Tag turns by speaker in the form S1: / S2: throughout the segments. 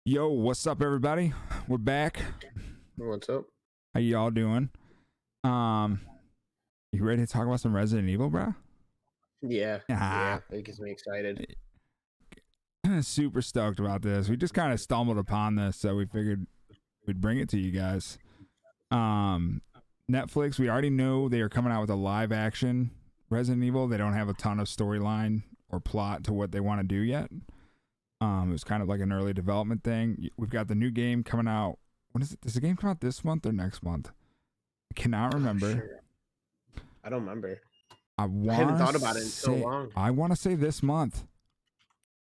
S1: Yo, what's up, everybody? We're back.
S2: What's up?
S1: How y'all doing? Um, you ready to talk about some Resident Evil, bro?
S2: Yeah,
S1: Ah,
S2: it gets me excited.
S1: super stoked about this. We just kind of stumbled upon this, so we figured we'd bring it to you guys. Um, Netflix, we already know they are coming out with a live action Resident Evil. They don't have a ton of storyline or plot to what they want to do yet. It was kind of like an early development thing. We've got the new game coming out. When is it? Does the game come out this month or next month? I cannot remember.
S2: Oh, sure. I don't remember.
S1: I
S2: haven't thought about it in so long.
S1: I want to say this month.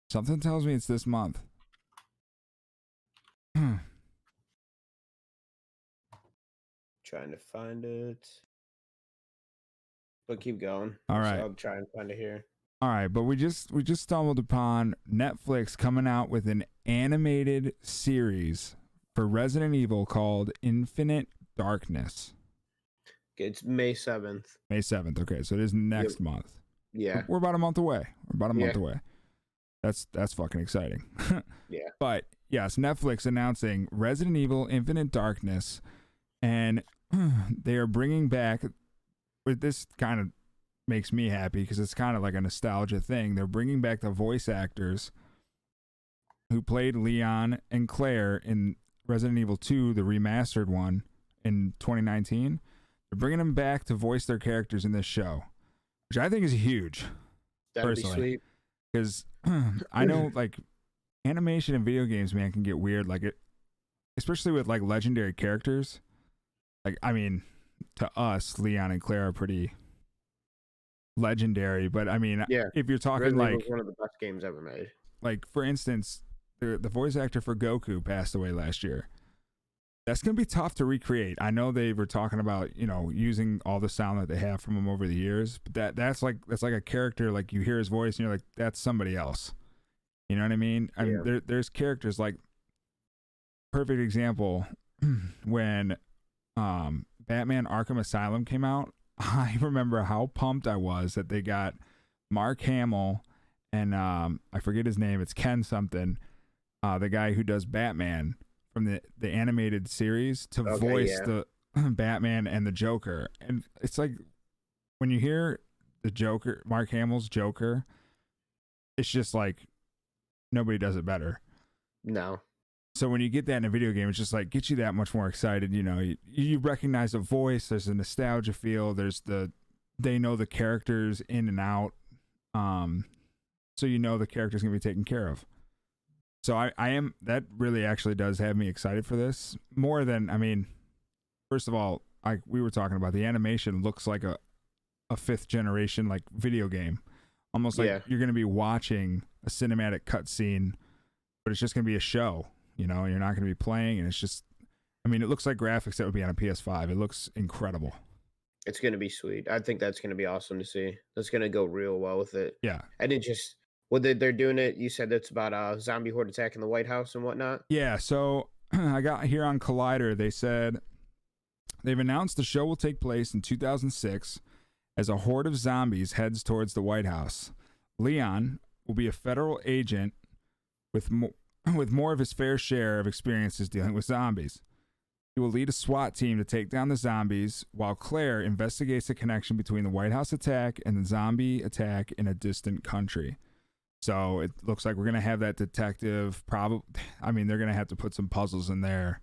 S1: Something tells me it's this month.
S2: Trying to find it. But keep going.
S1: All right.
S2: So I'll try and find it here.
S1: All right, but we just stumbled upon Netflix coming out with an animated series for Resident Evil called Infinite Darkness.
S2: It's May 7th.
S1: May 7th. Okay, so it is next month.
S2: Yeah.
S1: We're about a month away. Away. That's fucking exciting.
S2: Yeah.
S1: But yes, Netflix announcing Resident Evil Infinite Darkness, and they are bringing back, with this kind of makes me happy because it's kind of like a nostalgia thing. They're bringing back the voice actors who played Leon and Claire in Resident Evil 2, the remastered one in 2019. They're bringing them back to voice their characters in this show, which I think is huge.
S2: That'd
S1: personally.
S2: be sweet.
S1: Because I know, like, animation in video games, man, can get weird. Like, it, especially with like legendary characters. Like, I mean, to us, Leon and Claire are pretty legendary. But I mean, if you're talking
S2: Resident
S1: like
S2: Evil's one of the best games ever made.
S1: Like, for instance, the voice actor for Goku passed away last year. That's gonna be tough to recreate. I know they were talking about, you know, using all the sound that they have from him over the years, but that's like a character, like you hear his voice and you're like, that's somebody else. You know what I mean? I mean, there's characters like, perfect example, when Batman Arkham Asylum came out, I remember how pumped I was that they got Mark Hamill and I forget his name, it's Ken something, the guy who does Batman from the animated series to voice the Batman and the Joker. And it's like, when you hear the Joker, Mark Hamill's Joker, it's just like nobody does it better.
S2: No.
S1: So when you get that in a video game, it's just like gets you that much more excited. You know, you recognize the voice. There's a nostalgia feel. They know the characters in and out. So you know the character's gonna be taken care of. So I am, that really actually does have me excited for this more than, I mean, first of all, we were talking about the animation looks like a fifth generation like video game, almost like you're gonna be watching a cinematic cutscene, but it's just gonna be a show. You know, you're not gonna be playing, and it's just, I mean, it looks like graphics that would be on a PS5. It looks incredible.
S2: It's gonna be sweet. I think that's gonna be awesome to see. That's gonna go real well with it.
S1: Yeah.
S2: And it just, they're doing it. You said it's about a zombie horde attacking the White House and whatnot.
S1: Yeah. So I got here on Collider. They said they've announced the show will take place in 2006 as a horde of zombies heads towards the White House. Leon will be a federal agent with more of his fair share of experiences dealing with zombies. He will lead a SWAT team to take down the zombies, while Claire investigates the connection between the White House attack and the zombie attack in a distant country. So it looks like we're going to have that detective, I mean, they're going to have to put some puzzles in there,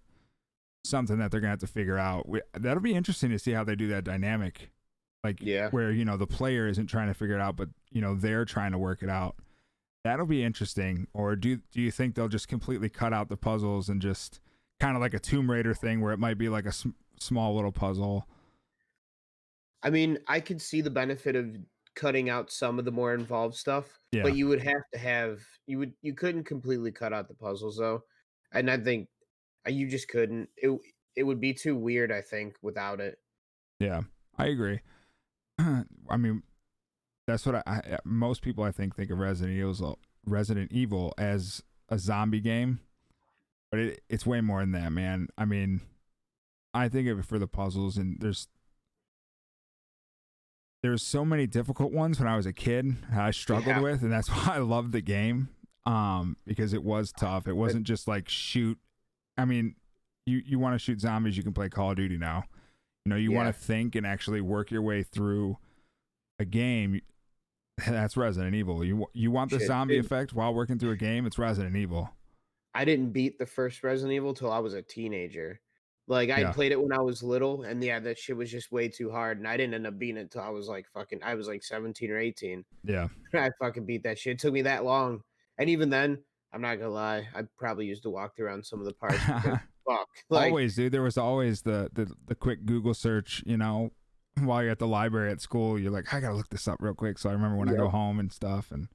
S1: something that they're going to have to figure out. That'll be interesting to see how they do that dynamic. Like, where, you know, the player isn't trying to figure it out, but, you know, they're trying to work it out. That'll be interesting. Or do you think they'll just completely cut out the puzzles and just kind of like a Tomb Raider thing where it might be like a small little puzzle?
S2: I mean, I could see the benefit of cutting out some of the more involved stuff, but you would have to have, you couldn't completely cut out the puzzles though. And I think you just couldn't. It would be too weird, I think, without it.
S1: Yeah, I agree. I mean, that's what most people I think of Resident Evil as a zombie game, but it's way more than that, man. I mean, I think of it for the puzzles, and there's so many difficult ones when I was a kid I struggled with, and that's why I loved the game. because it was tough. It wasn't just like shoot. I mean, you want to shoot zombies, you can play Call of Duty now. You know, you want to think and actually work your way through a game. That's Resident Evil. You want the zombie effect while working through a game. It's Resident Evil.
S2: I didn't beat the first Resident Evil till I was a teenager. Like I played it when I was little, and that shit was just way too hard, and I didn't end up beating it till I was like 17 or 18.
S1: Yeah,
S2: I fucking beat that shit. It took me that long, and even then, I'm not gonna lie, I probably used to walk through on some of the parts. Because, fuck, like,
S1: always, dude. There was always the quick Google search. You know, while you're at the library at school, you're like, I gotta look this up real quick. So I remember when I go home and stuff, and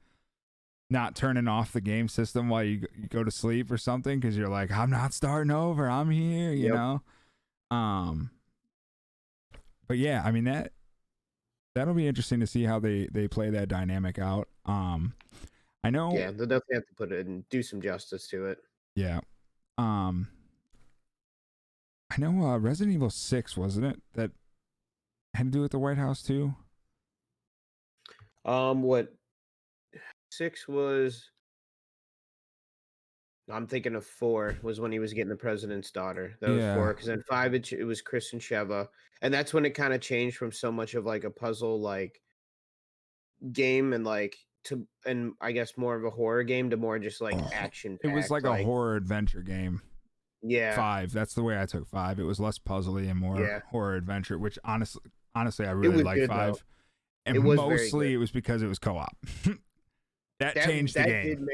S1: not turning off the game system while you go to sleep or something, because you're like, I'm not starting over, I'm here, you know. But yeah, I mean, that'll be interesting to see how they play that dynamic out. I know,
S2: they'll definitely have to put it and do some justice to it.
S1: I know Resident Evil 6, wasn't it, that had to do with the White House too?
S2: What 6 was, I'm thinking of 4 was when he was getting the president's daughter. That was 4, because then 5 it was Chris and Sheva, and that's when it kind of changed from so much of like a puzzle like game and like and I guess more of a horror game to more just like action.
S1: It was like a horror adventure game.
S2: Yeah,
S1: 5. That's the way I took 5. It was less puzzly and more horror adventure, which honestly I really like 5. Though. And it was because it was co-op. that changed the game.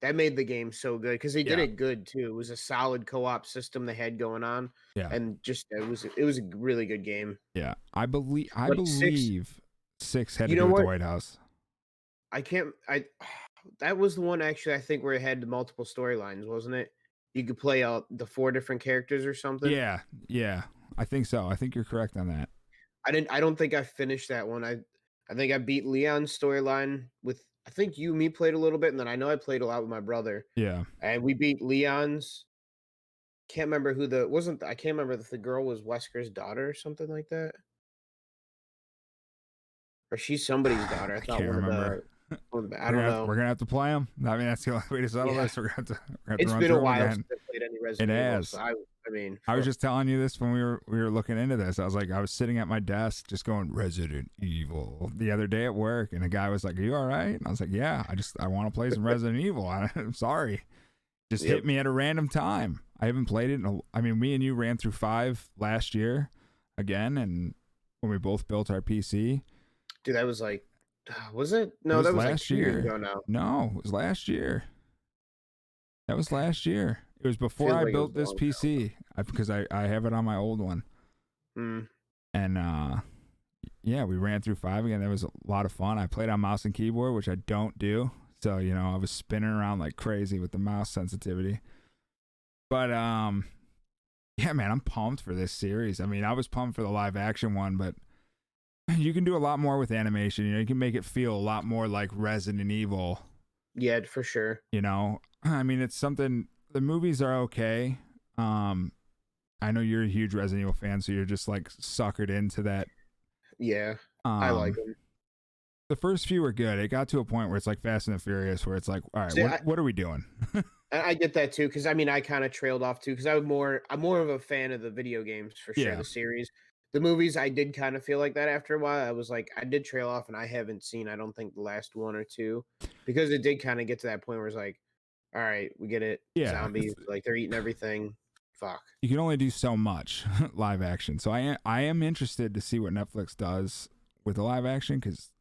S2: That made the game so good because they did it good too. It was a solid co-op system they had going on.
S1: Yeah,
S2: and just it was a really good game.
S1: Yeah, I believe 6 had to do with the White House.
S2: That was the one actually I think where it had multiple storylines, wasn't it? You could play the 4 different characters or something.
S1: Yeah, I think so. I think you're correct on that.
S2: I don't think I finished that one. I think I beat Leon's storyline with. I think you and me played a little bit, and then I know I played a lot with my brother.
S1: Yeah,
S2: and we beat Leon's. Can't remember who I can't remember if the girl was Wesker's daughter or something like that, or she's somebody's daughter. I can't remember. I don't know.
S1: We're gonna have to play them. I mean, that's the only way to settle this. We're gonna have to
S2: it's
S1: run
S2: been
S1: through
S2: a while
S1: again.
S2: since I played any Resident Evil. So I mean,
S1: I was just telling you this when we were looking into this. I was like, I was sitting at my desk just going Resident Evil the other day at work, and a guy was like, "Are you all right?" And I was like, "Yeah, I want to play some Resident Evil. I'm sorry, just hit me at a random time. I haven't played it. I mean, me and you ran through 5 last year again, and when we both built our PC.
S2: Dude, that was like, was it? No, that was
S1: last
S2: like
S1: year.
S2: Ago now.
S1: No, it was last year. That was last year. It was before I built this PC because I have it on my old one.
S2: And
S1: we ran through 5 again. That was a lot of fun. I played on mouse and keyboard, which I don't do. So, you know, I was spinning around like crazy with the mouse sensitivity. But yeah, man, I'm pumped for this series. I mean, I was pumped for the live action one, but you can do a lot more with animation. You know, you can make it feel a lot more like Resident Evil.
S2: Yeah, for sure.
S1: You know, I mean, it's something. The movies are okay. I know you're a huge Resident Evil fan, so you're just like suckered into that.
S2: Yeah, I like them.
S1: The first few were good. It got to a point where it's like Fast and the Furious, where it's like, all right, what are we doing?
S2: I get that too, because I mean, I kind of trailed off too, because I'm more of a fan of the video games for sure. The series, the movies, I did kind of feel like that after a while. I was like, I did trail off, and I haven't seen, I don't think, the last 1 or 2, because it did kind of get to that point where it's like, all right, we get it.
S1: Yeah,
S2: zombies, like they're eating everything. Fuck.
S1: You can only do so much live action. So I am interested to see what Netflix does with the live action, because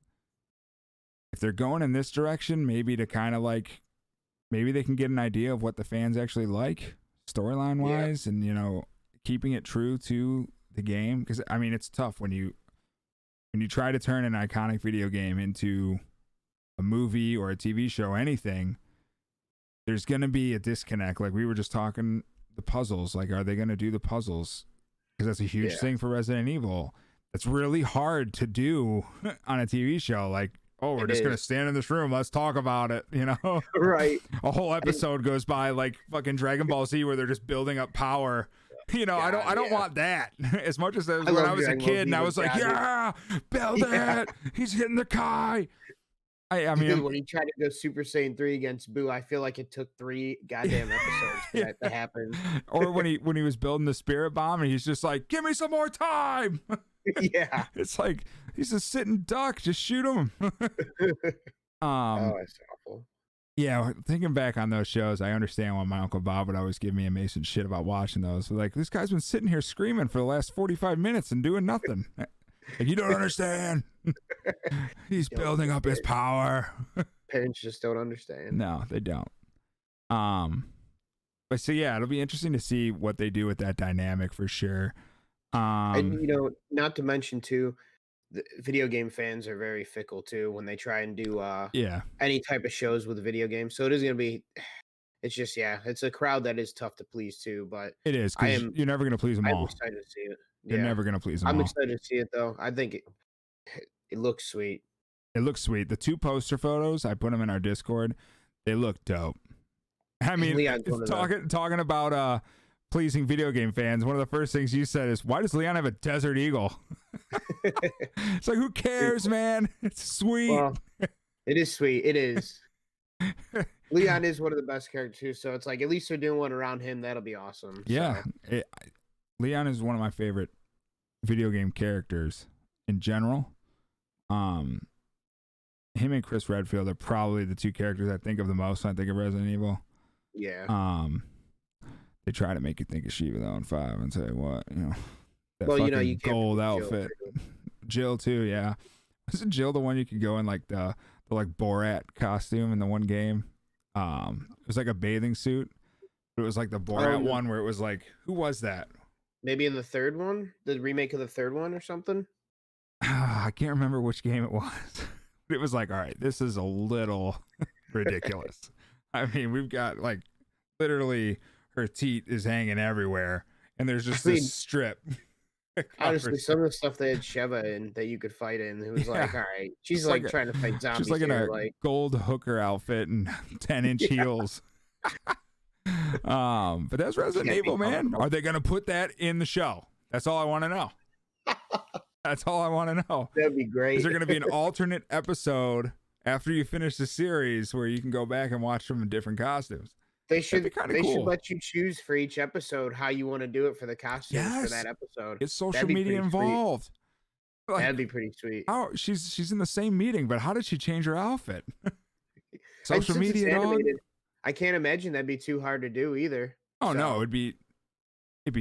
S1: if they're going in this direction, maybe to kind of like, maybe they can get an idea of what the fans actually like storyline wise, and you know, keeping it true to the game. Because I mean, it's tough when you try to turn an iconic video game into a movie or a TV show or anything. There's going to be a disconnect. Like we were just talking, the puzzles, like, are they going to do the puzzles? Because that's a huge thing for Resident Evil. It's really hard to do on a TV show. Like, oh, we're just going to stand in this room. Let's talk about it. You know?
S2: Right.
S1: A whole episode goes by like fucking Dragon Ball Z where they're just building up power. You know, God, I don't want that. As much as when I was a kid and I was like, build it. He's hitting the Kai. I mean,
S2: when he tried to go Super Saiyan 3 against Boo, I feel like it took 3 goddamn episodes for that to happen.
S1: Or when he was building the spirit bomb and he's just like, give me some more time.
S2: Yeah.
S1: It's like he's a sitting duck, just shoot him.
S2: Oh, it's awful.
S1: Yeah, thinking back on those shows, I understand why my Uncle Bob would always give me amazing shit about watching those. Like, this guy's been sitting here screaming for the last 45 minutes and doing nothing. Like, you don't understand. He's building up his power.
S2: Parents just don't understand.
S1: No, they don't. But so yeah, it'll be interesting to see what they do with that dynamic for sure.
S2: And not to mention too, the video game fans are very fickle too when they try and do any type of shows with video games. So it is going to be, it's just it's a crowd that is tough to please too. But
S1: it is, because you're never going to please them all.
S2: I'm excited to see it.
S1: You're never going to please them all.
S2: I'm excited to see it though. I think it looks sweet.
S1: It looks sweet. The 2 poster photos, I put them in our Discord. They look dope. I mean, talking about pleasing video game fans, one of the first things you said is, why does Leon have a desert eagle? It's like, who cares, man? It's sweet.
S2: Well, it is sweet. It is. Leon is one of the best characters too, so it's like, at least they're doing one around him. That'll be awesome.
S1: Yeah. Leon is one of my favorite video game characters in general. Him and Chris Redfield are probably the 2 characters I think of the most when I think of Resident Evil.
S2: Yeah.
S1: They try to make you think of Shiva though in 5 and say what, that fucking gold outfit. Jill too, yeah. Wasn't Jill the one you could go in like the like Borat costume in the one game? It was like a bathing suit, but it was like the Borat one where it was like, who was that?
S2: Maybe in the 3rd one, the remake of the 3rd one or something.
S1: I can't remember which game it was. It was like, all right, this is a little ridiculous. I mean, we've got like literally her teat is hanging everywhere, and there's just this strip.
S2: Honestly, some of the stuff they had Sheva in that you could fight in, it was like, all right, she's like trying to fight zombies.
S1: She's like in a gold hooker outfit and 10-inch heels. But that's Resident Evil, man. Are they gonna put that in the show? That's all I want to know. That's all I want to know.
S2: That'd be great.
S1: Is there going to be an alternate episode after you finish the series where you can go back and watch them in different costumes?
S2: They should let you choose for each episode how you want to do it for the costumes for that episode.
S1: Get social media involved.
S2: Like, that'd be pretty sweet.
S1: Oh, she's in the same meeting, but how did she change her outfit? Social media animated,
S2: I can't imagine that'd be too hard to do either.
S1: Oh no, it'd be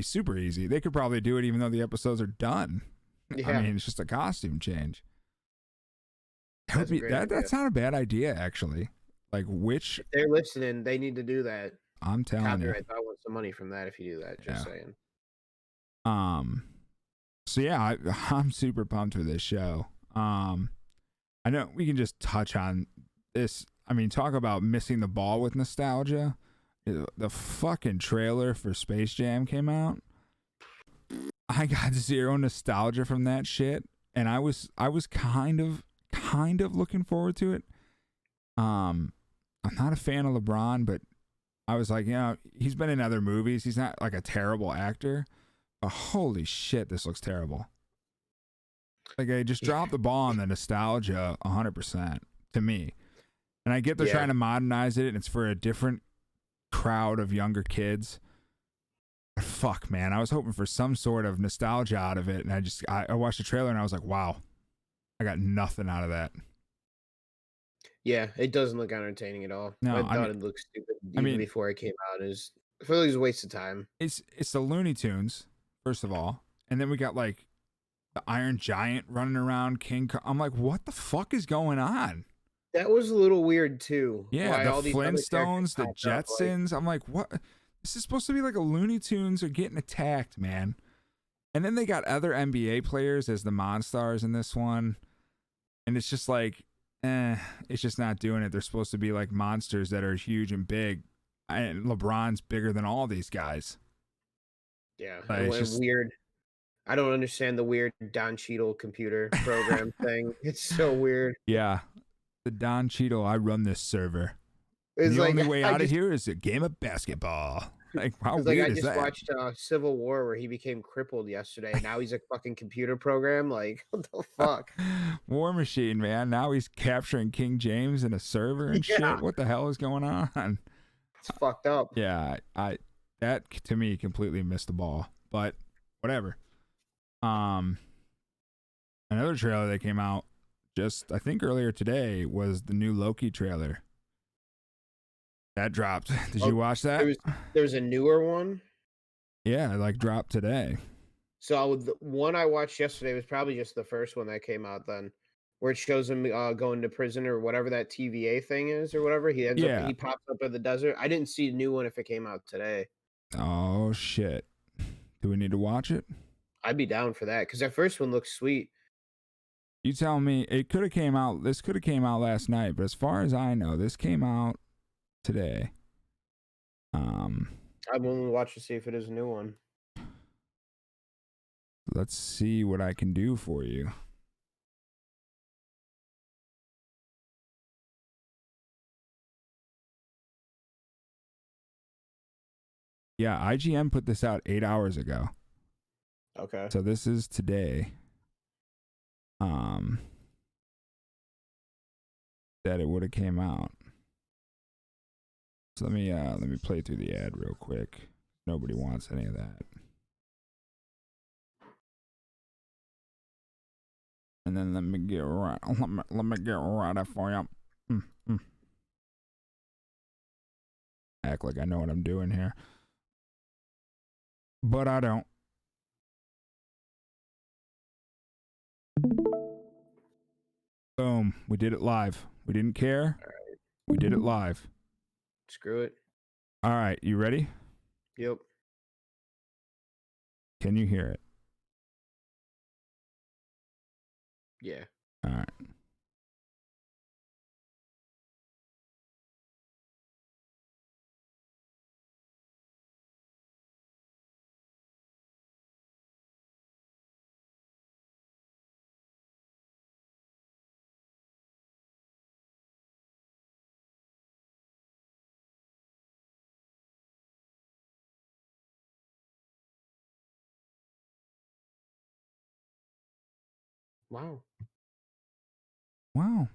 S1: super easy. They could probably do it even though the episodes are done. Yeah. I mean, it's just a costume change. That's not a bad idea, actually. Like, if
S2: they're listening, they need to do that.
S1: I'm telling you.
S2: I want some money from that if you do that. Just saying.
S1: So yeah, I'm super pumped for this show. I know we can just touch on this. I mean, talk about missing the ball with nostalgia. The fucking trailer for Space Jam came out. I got zero nostalgia from that shit, and I was kind of looking forward to it. I'm not a fan of LeBron, but I was like, he's been in other movies. He's not like a terrible actor, but holy shit, this looks terrible. Like, I just dropped the ball on the nostalgia 100% to me. And I get they're trying to modernize it, and it's for a different crowd of younger kids. But fuck, man, I was hoping for some sort of nostalgia out of it, and I watched the trailer and I was like, wow, I got nothing out of that.
S2: Yeah, it doesn't look entertaining at all.
S1: No,
S2: I thought it looked stupid even before it came out. I feel like it was a waste of time.
S1: It's the Looney Tunes, first of all, and then we got like the Iron Giant running around King Kong. I'm like, what the fuck is going on?
S2: That was a little weird too.
S1: Yeah, the Flintstones, the Jetsons. I'm like, what? This is supposed to be like a Looney Tunes are getting attacked, man. And then they got other NBA players as the Monstars in this one. And it's just like, it's just not doing it. They're supposed to be like monsters that are huge and big. And LeBron's bigger than all these guys.
S2: Yeah, it's just weird. I don't understand the weird Don Cheadle computer program thing. It's so weird.
S1: Yeah. The Don Cheadle, I run this server. The only way out of here is a game of basketball. Like, how
S2: Because like
S1: weird
S2: I
S1: is
S2: just
S1: that?
S2: watched Civil War where he became crippled yesterday, and now he's a fucking computer program. Like, what the fuck?
S1: War Machine, man. Now he's capturing King James in a server and
S2: Yeah,
S1: shit. What the hell is going on?
S2: it's fucked up.
S1: Yeah, I that to me completely missed the ball. But whatever. Um, another trailer that came out just I think earlier today was the new Loki trailer. That dropped. Did you
S2: Oh,
S1: watch
S2: there
S1: that?
S2: was there's a newer one.
S1: Yeah, it like dropped today.
S2: So the one I watched yesterday was probably just the first one that came out then, where it shows him going to prison or whatever that TVA thing is or whatever.
S1: Yeah.
S2: He pops up in the desert. I didn't see a new one if it came out today.
S1: Oh shit. Do we need to watch it?
S2: I'd be down for that because that first one looks sweet.
S1: You tell me. It could have came out. This could have came out last night, but as far as I know, this came out today.
S2: I'm willing to watch to see if it is a new one.
S1: Let's see what I can do for you. Yeah, IGN put this out 8 hours ago.
S2: Okay.
S1: So this is today. That it would have came out. So let me play through the ad real quick. Nobody wants any of that. And then let me get right. Let me get right for you. Act like I know what I'm doing here, but I don't. Boom. We did it live. We didn't care.
S2: All right.
S1: We did it live.
S2: Screw it.
S1: All right. You ready?
S2: Yep.
S1: Can you hear it?
S2: Yeah.
S1: All right.
S2: Wow.
S1: Wow.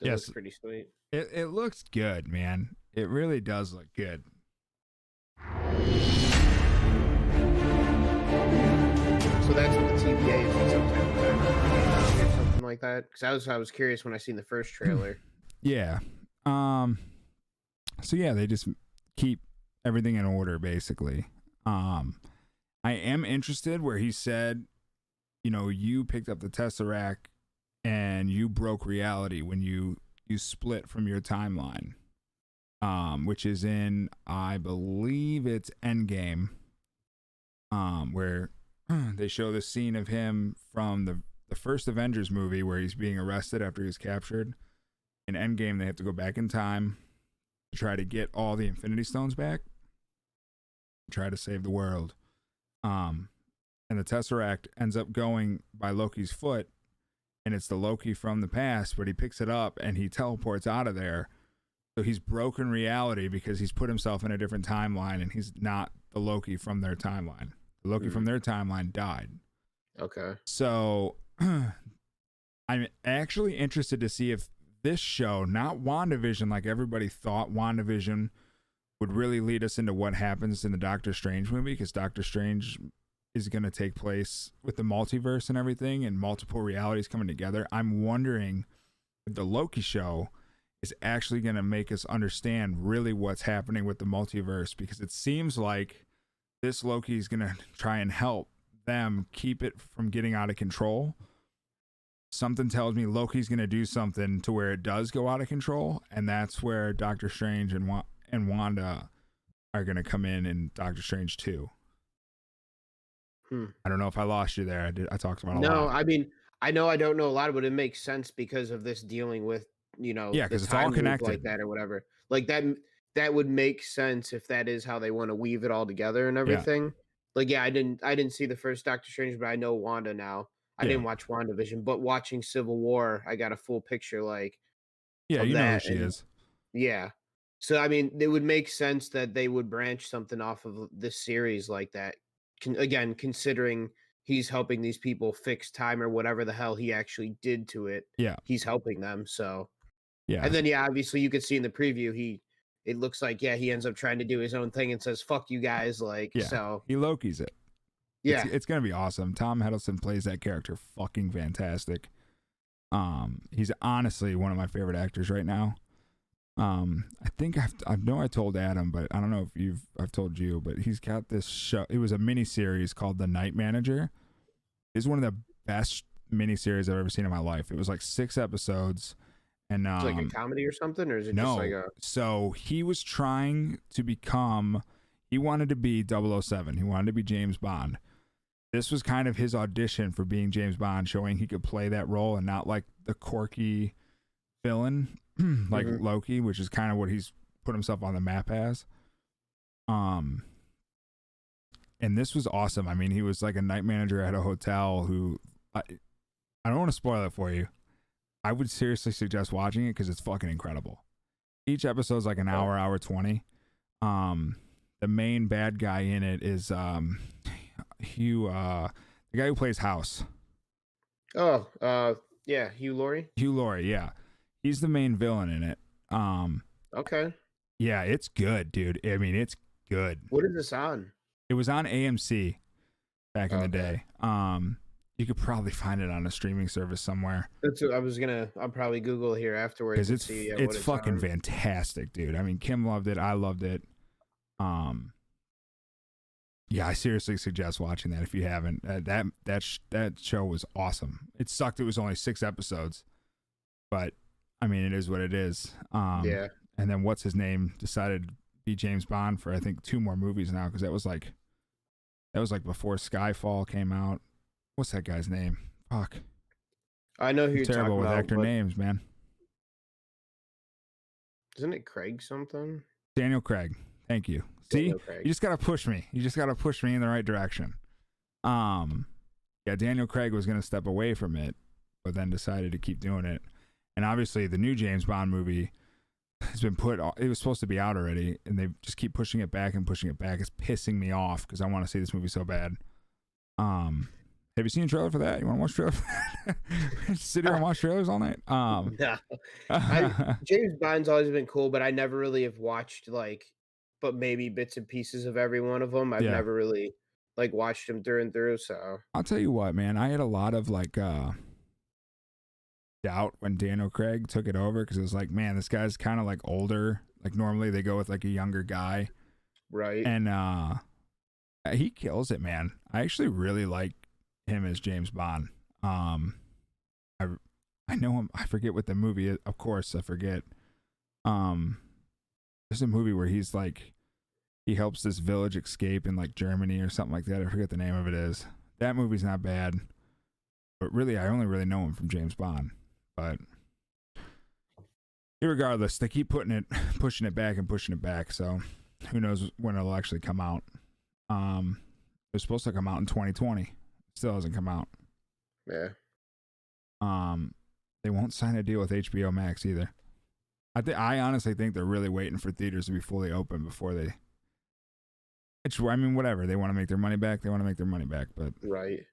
S2: That looks
S1: Yes.
S2: pretty sweet.
S1: It looks good, man. It really does look good.
S2: So that's what the TVA is in some type of or something like that. Because I was curious when I seen the first trailer.
S1: Yeah. So yeah, they just keep everything in order basically. I am interested where he said, you know, you picked up the Tesseract and you broke reality when you split from your timeline. Which is in, I believe it's Endgame. Where they show the scene of him from the first Avengers movie where he's being arrested after he's captured. In Endgame, they have to go back in time to try to get all the Infinity Stones back, try to save the world. And the Tesseract ends up going by Loki's foot, and it's the Loki from the past, but he picks it up and he teleports out of there. So he's broken reality because he's put himself in a different timeline, and he's not the Loki from their timeline. The Loki from their timeline died.
S2: Okay.
S1: So I'm actually interested to see if this show, not WandaVision, like everybody thought WandaVision would really lead us into what happens in the Doctor Strange movie, because Doctor Strange is going to take place with the multiverse and everything and multiple realities coming together. I'm wondering if the Loki show is actually going to make us understand really what's happening with the multiverse, because it seems like this Loki is going to try and help them keep it from getting out of control. Something tells me Loki's going to do something to where it does go out of control, and that's where Doctor Strange and Wanda are going to come in Doctor Strange 2. I don't know if I lost you there. I talked about a lot.
S2: No, I mean, I know I don't know a lot, but it makes sense because of this dealing with,
S1: because it's all connected
S2: like that or whatever. Like that would make sense if that is how they want to weave it all together and everything. Yeah. I didn't see the first Doctor Strange, but I know Wanda now. I didn't watch WandaVision, but watching Civil War, I got a full picture of
S1: you know
S2: that,
S1: who she is.
S2: Yeah. So I mean, it would make sense that they would branch something off of this series like that. Again, considering he's helping these people fix time or whatever the hell he actually did to it.
S1: Yeah.
S2: He's helping them. So
S1: yeah.
S2: And then obviously you could see in the preview it looks like he ends up trying to do his own thing and says fuck you guys, so
S1: he Loki's it.
S2: Yeah.
S1: It's gonna be awesome. Tom Hiddleston plays that character fucking fantastic. He's honestly one of my favorite actors right now. I think I know I told Adam, but I don't know if I've told you, but he's got this show. It was a mini series called The Night Manager. It's one of the best miniseries I've ever seen in my life. It was like 6 episodes, and
S2: it's like a comedy or something, or is it
S1: no,
S2: just like a?
S1: So he was trying to become. He wanted to be 007. He wanted to be James Bond. This was kind of his audition for being James Bond, showing he could play that role and not like the quirky villain like Loki, which is kind of what he's put himself on the map as. And this was awesome. I mean, he was like a night manager at a hotel who I don't want to spoil it for you. I would seriously suggest watching it because it's fucking incredible. Each episode's like an hour 20. The main bad guy in it is Hugh, the guy who plays House.
S2: Yeah, Hugh Laurie.
S1: Hugh Laurie, yeah. He's the main villain in it.
S2: Okay.
S1: Yeah, it's good, dude. I mean, it's good.
S2: What is this on?
S1: It was on AMC back in the day. You could probably find it on a streaming service somewhere.
S2: That's what I'll probably Google here afterwards.
S1: Because it's fucking fantastic, dude. I mean, Kim loved it. I loved it. Yeah, I seriously suggest watching that if you haven't. That show was awesome. It sucked. It was only 6 episodes, but I mean, it is what it is.
S2: Yeah.
S1: And then what's his name decided to be James Bond for I think 2 more movies now, because that was like before Skyfall came out. What's that guy's name? Fuck.
S2: I know who you're
S1: terrible
S2: talking
S1: with
S2: about,
S1: actor names, man.
S2: Isn't it Craig something?
S1: Daniel Craig. Thank you. See,
S2: Craig.
S1: You just gotta push me. You just gotta push me in the right direction. Yeah, Daniel Craig was gonna step away from it, but then decided to keep doing it. And obviously, the new James Bond movie has been it was supposed to be out already, and they just keep pushing it back and pushing it back. It's pissing me off because I want to see this movie so bad. Have you seen a trailer for that? You want to watch trailer for that? Sit here and watch trailers all night?
S2: No. James Bond's always been cool, but I never really have watched but maybe bits and pieces of every one of them. I've never really watched them through and through. So
S1: I'll tell you what, man, I had a lot of doubt when Daniel Craig took it over, because it was like, man, this guy's kind of older. Like normally they go with a younger guy,
S2: right?
S1: And he kills it, man. I actually really like him as James Bond. I know him. I forget what the movie is. Of course, I forget. There's a movie where he's he helps this village escape in Germany or something like that. I forget the name of it is. That movie's not bad. But really, I only really know him from James Bond. But regardless, they keep pushing it back. So who knows when it'll actually come out? It was supposed to come out in 2020. Still hasn't come out.
S2: Yeah.
S1: They won't sign a deal with HBO Max either. I honestly think they're really waiting for theaters to be fully open before they. I mean, whatever. They want to make their money back. But
S2: right.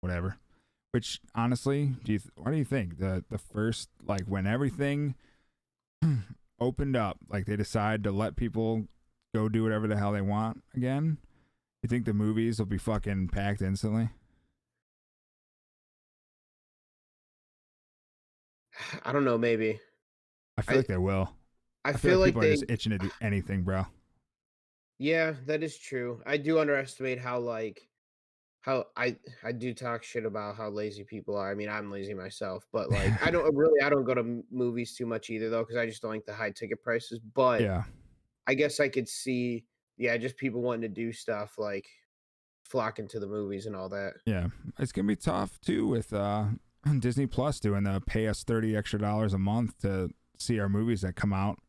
S1: Whatever. Which honestly, what do you think? The first, like, when everything opened up, like they decide to let people go do whatever the hell they want again, you think the movies will be fucking packed instantly?
S2: I don't know, maybe.
S1: I feel like they will.
S2: I feel like
S1: people are just itching to do anything, bro.
S2: Yeah, that is true. I do underestimate how I do talk shit about how lazy people are. I mean, I'm lazy myself, but like I don't go to movies too much either though, because I just don't like the high ticket prices. But
S1: Yeah,
S2: I guess I could see, just people wanting to do stuff like flocking to the movies and all that.
S1: Yeah, it's gonna be tough too with Disney Plus doing the pay us $30 extra a month to see our movies that come out.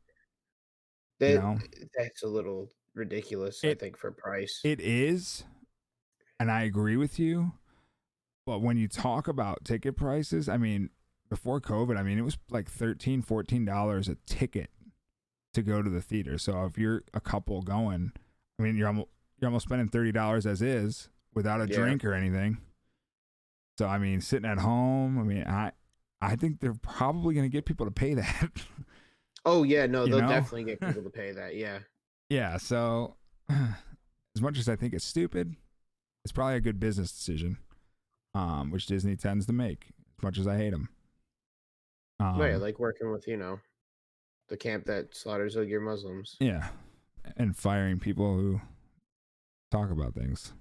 S2: That's a little ridiculous, I think, for price.
S1: It is, and I agree with you. But when you talk about ticket prices, I mean, before COVID, I mean, it was like $13, $14 a ticket to go to the theater. So if you're a couple going, I mean, you're almost spending $30 as is without a drink or anything. So I mean, sitting at home, I mean, I think they're probably going to get people to pay that.
S2: Oh yeah, no, they'll definitely get people to pay that. Yeah.
S1: Yeah. So as much as I think it's stupid, it's probably a good business decision, which Disney tends to make. As much as I hate them.
S2: Right, like working with the camp that slaughters Uyghur Muslims.
S1: Yeah, and firing people who talk about things.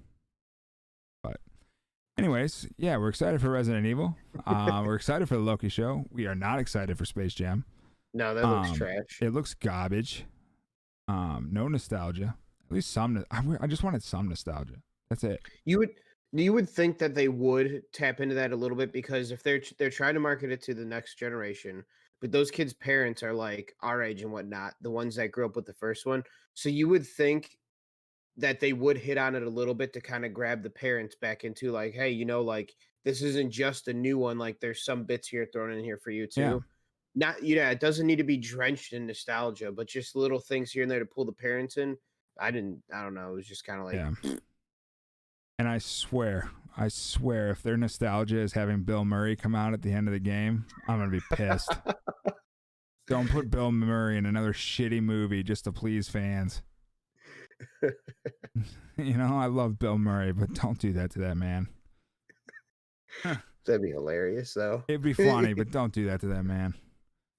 S1: But anyways, yeah, we're excited for Resident Evil. We're excited for the Loki show. We are not excited for Space Jam.
S2: No, that looks trash.
S1: It looks garbage. No nostalgia. At least some. I just wanted some nostalgia. That's it.
S2: You would think that they would tap into that a little bit, because if they're trying to market it to the next generation, but those kids' parents are like our age and whatnot, the ones that grew up with the first one. So you would think that they would hit on it a little bit to kind of grab the parents back into like, hey, like this isn't just a new one. Like there's some bits here thrown in here for you too. Yeah. It doesn't need to be drenched in nostalgia, but just little things here and there to pull the parents in. I don't know. It was just kind of like,
S1: yeah. And I swear, if their nostalgia is having Bill Murray come out at the end of the game, I'm going to be pissed. Don't put Bill Murray in another shitty movie just to please fans. I love Bill Murray, but don't do that to that man.
S2: That'd be hilarious, though.
S1: It'd be funny, but don't do that to that man.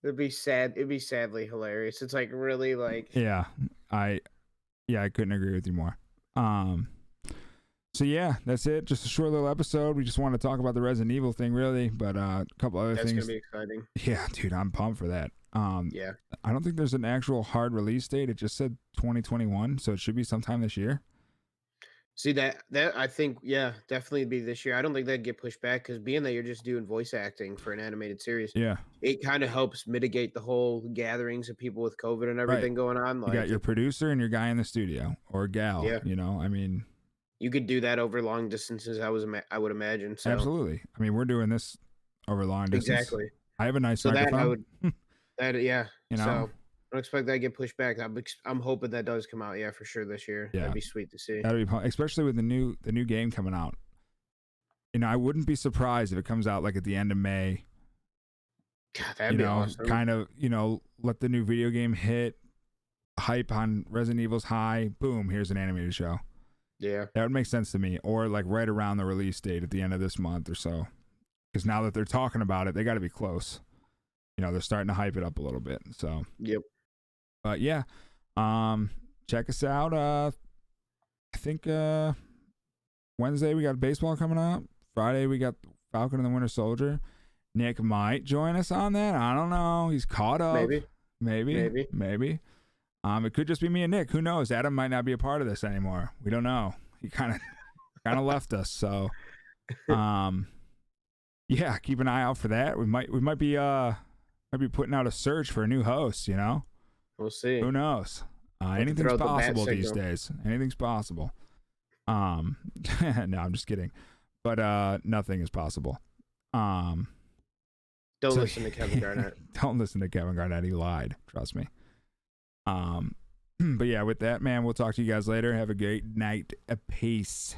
S2: It'd be sad. It'd be sadly hilarious. It's like really like.
S1: Yeah, I couldn't agree with you more. So yeah, that's it. Just a short little episode. We just want to talk about the Resident Evil thing, really, but a couple other things.
S2: That's gonna be exciting.
S1: Yeah, dude, I'm pumped for that.
S2: Yeah.
S1: I don't think there's an actual hard release date. It just said 2021, so it should be sometime this year.
S2: See that I think, definitely be this year. I don't think that'd get pushed back, because being that you're just doing voice acting for an animated series, it kind of helps mitigate the whole gatherings of people with COVID and everything going on. Like,
S1: you got your producer and your guy in the studio, or gal. Yeah. I mean,
S2: you could do that over long distances. I would imagine. So.
S1: Absolutely. I mean, we're doing this over long distance.
S2: Exactly.
S1: I have a nice microphone.
S2: So I don't expect that to get pushed back. I'm hoping that does come out. Yeah, for sure this year. Yeah. That'd be sweet to see.
S1: That'd be especially with the new game coming out. I wouldn't be surprised if it comes out like at the end of May.
S2: God, that'd be awesome.
S1: Kind of, let the new video game hit. Hype on Resident Evil's high. Boom, here's an animated show.
S2: Yeah.
S1: That would make sense to me. Or like right around the release date at the end of this month or so. Because now that they're talking about it, they got to be close. They're starting to hype it up a little bit. So.
S2: Yep.
S1: But yeah, check us out. I think Wednesday we got baseball coming up. Friday we got Falcon and the Winter Soldier. Nick might join us on that. I don't know. He's caught up. Maybe. It could just be me and Nick. Who knows? Adam might not be a part of this anymore. We don't know. He kind of left us. So, Yeah, keep an eye out for that. We might be putting out a search for a new host, you know?
S2: We'll see.
S1: Who knows? Anything's possible these days. Anything's possible. No, I'm just kidding. But nothing is possible.
S2: Don't listen to Kevin Garnett.
S1: Don't listen to Kevin Garnett. He lied. Trust me. But yeah, with that, man, we'll talk to you guys later. Have a great night. Peace.